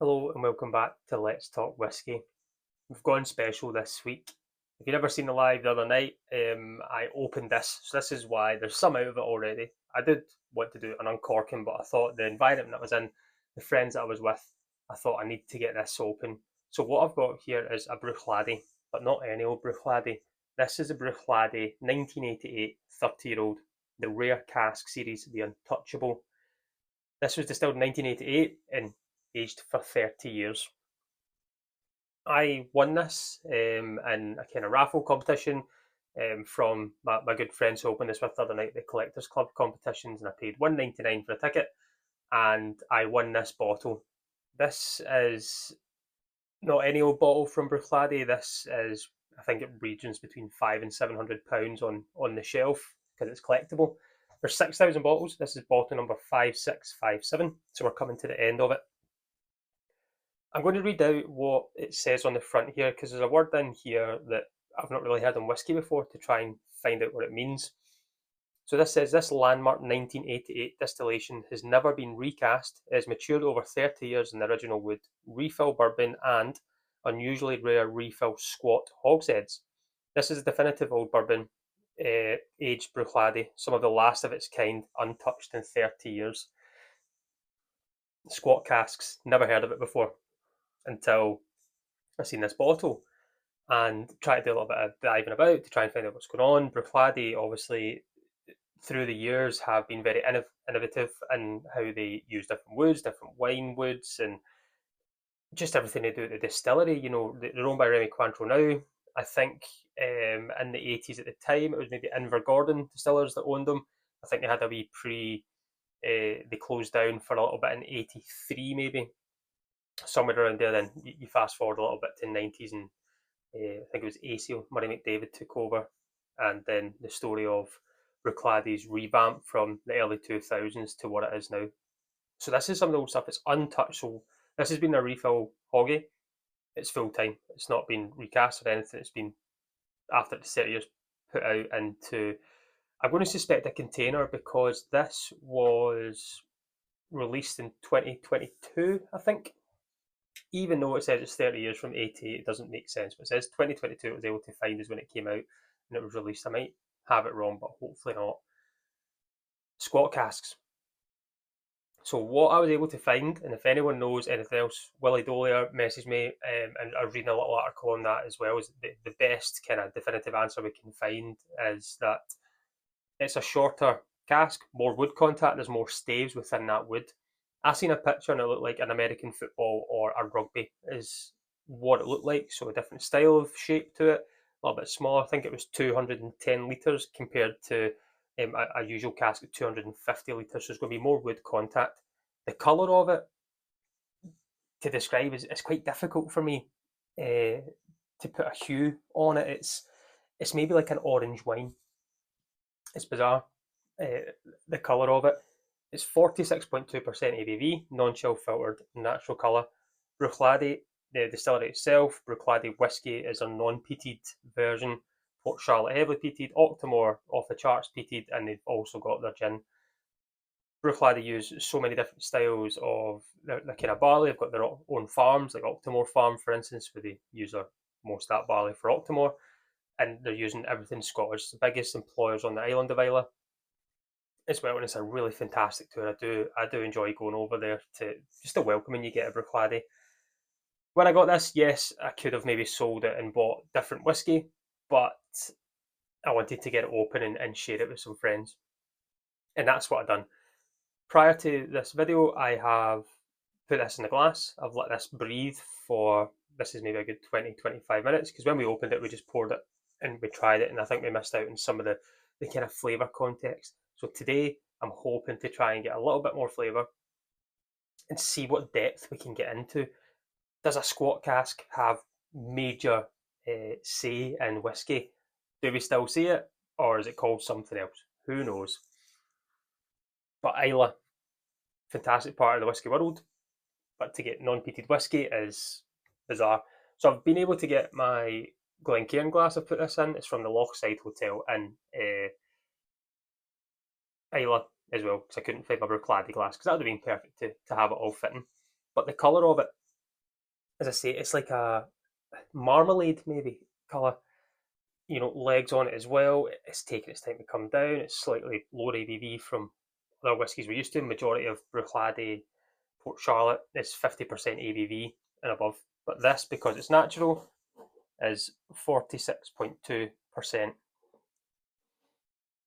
Hello and welcome back to Let's Talk Whisky. We've gone special this week. If you've never seen the live the other night, I opened this, so this is why there's some out of it already. I did want to do an uncorking, but I thought the environment I was in, the friends that I was with, I thought I need to get this open. So what I've got here is a Bruichladdich, but not any old Bruichladdich. This is a Bruichladdich 1988 30-year-old, the rare cask series, the untouchable. This was distilled in 1988 and aged for 30 years. I won this in a kind of raffle competition from my good friends who opened this with the other night, the Collectors Club competitions, and I paid $1.99 for a ticket, and I won this bottle. This is not any old bottle from Bruichladdich. This is, I think, it regions between £500 and £700 on the shelf because it's collectible. There's 6,000 bottles. This is bottle number 5657, so we're coming to the end of it. I'm going to read out what it says on the front here because there's a word in here that I've not really heard in whisky before to try and find out what it means. So this says this landmark 1988 distillation has never been recast. It has matured over 30 years in the original wood, refill bourbon, and unusually rare refill squat hogsheads. This is a definitive old bourbon aged Bruichladdich, some of the last of its kind, untouched in 30 years. Squat casks, never heard of it before until I seen this bottle and tried to do a little bit of diving about to try and find out what's going on. Bruichladdich, obviously, through the years, have been very innovative in how they use different woods, different wine woods, and just everything they do at the distillery. You know, they're owned by Remy Cointreau now. I think in the 80s at the time, it was maybe Invergordon distillers that owned them. I think they had a wee they closed down for a little bit in 83 maybe, somewhere around there. Then you fast forward a little bit to the 90s, and I think it was ACL, Murray McDavid took over, and then the story of Bruichladdich revamp from the early 2000s to what it is now. So this is some of the old stuff. It's untouched. So this has been a refill hoggy. It's full time. It's not been recast or anything. It's been after the 30 years put out into. I'm going to suspect a container because this was released in 2022, I think. Even though it says it's 30 years from 88, it doesn't make sense. But it says 2022 it was able to find is when it came out and it was released. I might have it wrong, but hopefully not. Squat casks. So what I was able to find, and if anyone knows anything else, Willie Dolier messaged me, and I was reading a little article on that as well, is the best kind of definitive answer we can find is that it's a shorter cask, more wood contact, there's more staves within that wood. I seen a picture and it looked like an American football or a rugby is what it looked like. So a different style of shape to it, a little bit smaller. I think it was 210 litres compared to a usual cask at 250 litres. So it's going to be more wood contact. The colour of it to describe is quite difficult for me to put a hue on it. It's maybe like an orange wine. It's bizarre. The colour of it. It's 46.2% ABV, non-chill filtered, natural colour. Bruichladdich, the distillery itself, Bruichladdich Whisky is a non-peated version. Port Charlotte heavily peated, Octomore off the charts peated, and they've also got their gin. Bruichladdich use so many different styles of their kind of barley. They've got their own farms, like Octomore Farm, for instance, where they use their most that barley for Octomore, and they're using everything Scottish. It's the biggest employers on the island of Islay as well, and it's a really fantastic tour. I do enjoy going over there to just the welcoming you get at Bruichladdich. When I got this, yes, I could have maybe sold it and bought different whiskey, but I wanted to get it open and share it with some friends, and that's what I've done. Prior to this video, I have put this in the glass. I've let this breathe for, this is maybe a good 20-25 minutes, because when we opened it, we just poured it and we tried it, and I think we missed out on some of the kind of flavour context. So today, I'm hoping to try and get a little bit more flavour and see what depth we can get into. Does a squat cask have major say in whiskey? Do we still see it, or is it called something else? Who knows? But Islay, fantastic part of the whiskey world, but to get non-peated whiskey is bizarre. So I've been able to get my Glencairn glass I've put this in. It's from the Lochside Hotel in Islay as well, because I couldn't find my Bruichladdich glass, because that would have been perfect to have it all fitting. But the colour of it as I say, it's like a marmalade maybe colour. Legs on it as well. It's taking its time to come down. It's slightly lower ABV from other whiskies we're used to. Majority of Bruichladdich, Port Charlotte is 50% ABV and above. But this, because it's natural, is 46.2%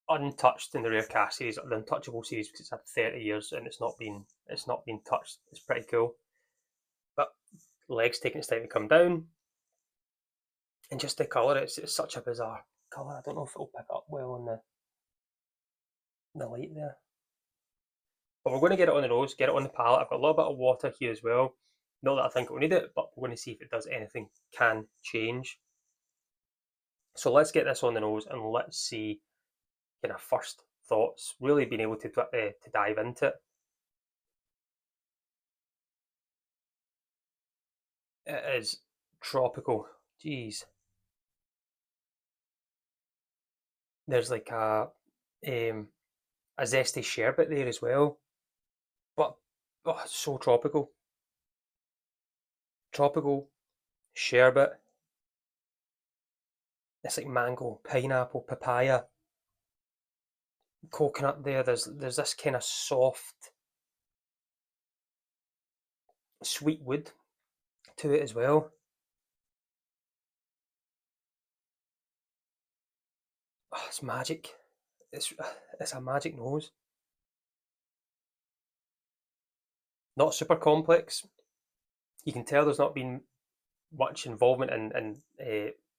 untouched in the rare cask series, the untouchable series, because it's had 30 years and it's not been touched. It's pretty cool. But legs taking its time to come down, and just the colour, it's such a bizarre colour. I don't know if it'll pick up well on the light there. But we're going to get it on the nose, get it on the palate. I've got a little bit of water here as well. Not that I think it will need it, but we're going to see if it does anything can change. So let's get this on the nose and let's see kind of first thoughts, really being able to dive into it. It is tropical. Jeez. There's like a zesty sherbet there as well. But it's so tropical. Tropical sherbet. It's like mango, pineapple, papaya, coconut there. There's this kind of soft, sweet wood to it as well. Oh, it's magic. It's a magic nose. Not super complex. You can tell there's not been much involvement in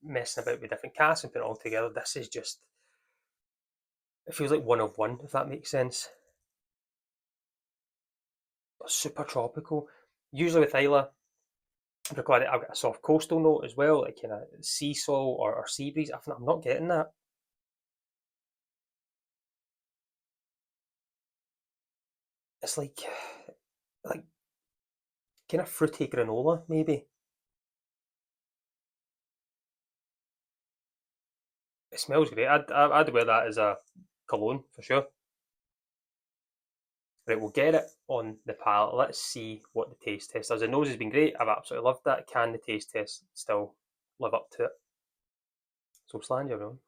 messing about with different casks and putting it all together. This is just, it feels like one of one, if that makes sense. But super tropical. Usually with Islay, I've got a soft coastal note as well, like kind of sea soil or sea breeze. I'm not getting that. It's like kind of fruity granola, maybe. It smells great. I'd wear that as a cologne for sure. Right, we'll get it on the palate. Let's see what the taste test does. The nose has been great. I've absolutely loved that. Can the taste test still live up to it? So slant your own.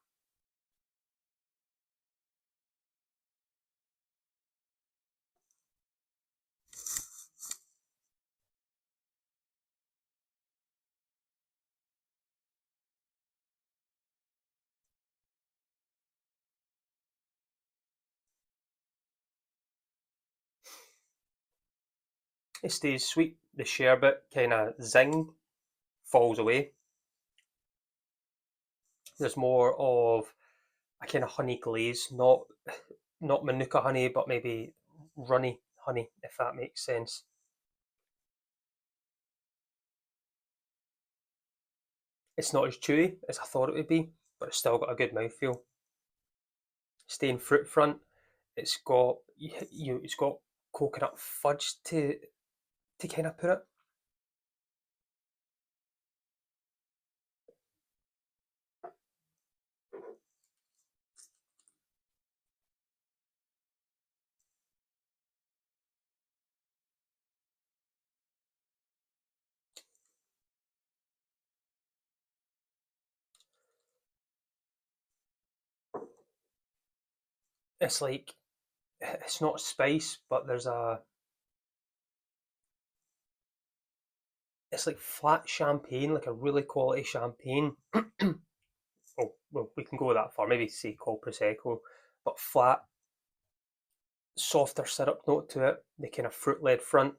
It stays sweet. The sherbet kind of zing falls away. There's more of a kind of honey glaze, not manuka honey, but maybe runny honey, if that makes sense. It's not as chewy as I thought it would be, but it's still got a good mouthfeel. Staying fruit front, it's got coconut fudge to kind of put it. It's like it's not spice, but it's like flat champagne, like a really quality champagne. Oh, well, we can go that far. Maybe say called prosecco, but flat, softer syrup note to it. The kind of fruit led front.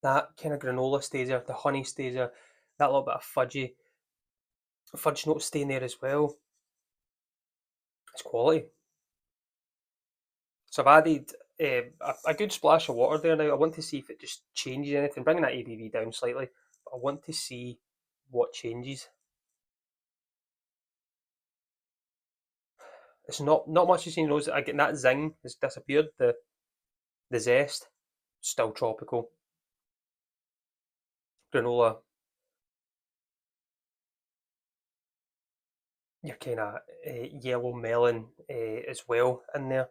That kind of granola stays there. The honey stays there. That little bit of fudge note staying there as well. It's quality. So I've added a good splash of water there now. I want to see if it just changes anything, bringing that ABV down slightly. But I want to see what changes. It's not much as you know. I get that zing has disappeared. The zest still tropical. Granola, your kind of yellow melon as well in there.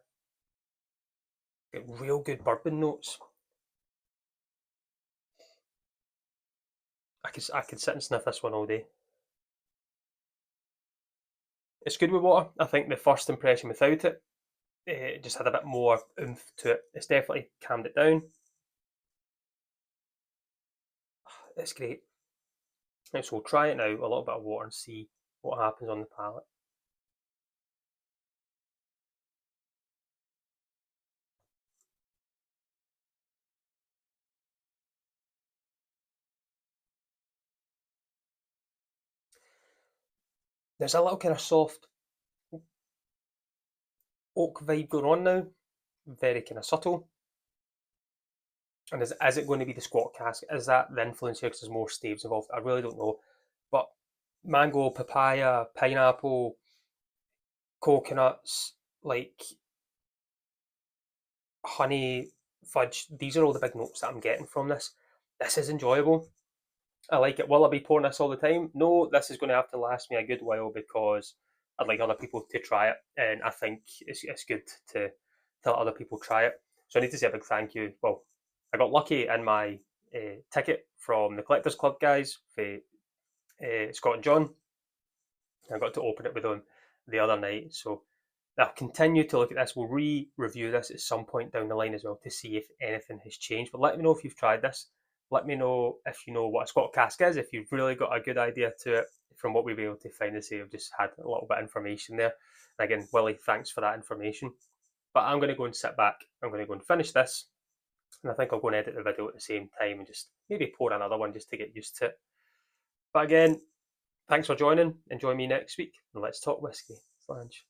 Get real good bourbon notes. I could sit and sniff this one all day. It's good with water. I think the first impression without it, it just had a bit more oomph to it. It's definitely calmed it down. It's great. Right, so we'll try it now, a little bit of water, and see what happens on the palate. There's a little kind of soft oak vibe going on now, very kind of subtle. And is it going to be the squat cask? Is that the influence here because there's more staves involved? I really don't know. But mango, papaya, pineapple, coconuts, like honey, fudge, these are all the big notes that I'm getting from this. This is enjoyable. I like it. Will I be pouring this all the time? No, this is going to have to last me a good while because I'd like other people to try it, and I think it's good to let other people try it. So I need to say a big thank you. Well, I got lucky in my ticket from the Collectors Club guys for Scott and John. I got to open it with them the other night, so I'll continue to look at this. We'll review this at some point down the line as well to see if anything has changed. But let me know if you've tried this. Let me know if you know what a Scott cask is, if you've really got a good idea to it from what we've been able to find and say. I've just had a little bit of information there. And again, Willie, thanks for that information. But I'm going to go and sit back. I'm going to go and finish this. And I think I'll go and edit the video at the same time and just maybe pour another one just to get used to it. But again, thanks for joining. Enjoy me next week. And let's talk whiskey. Flange.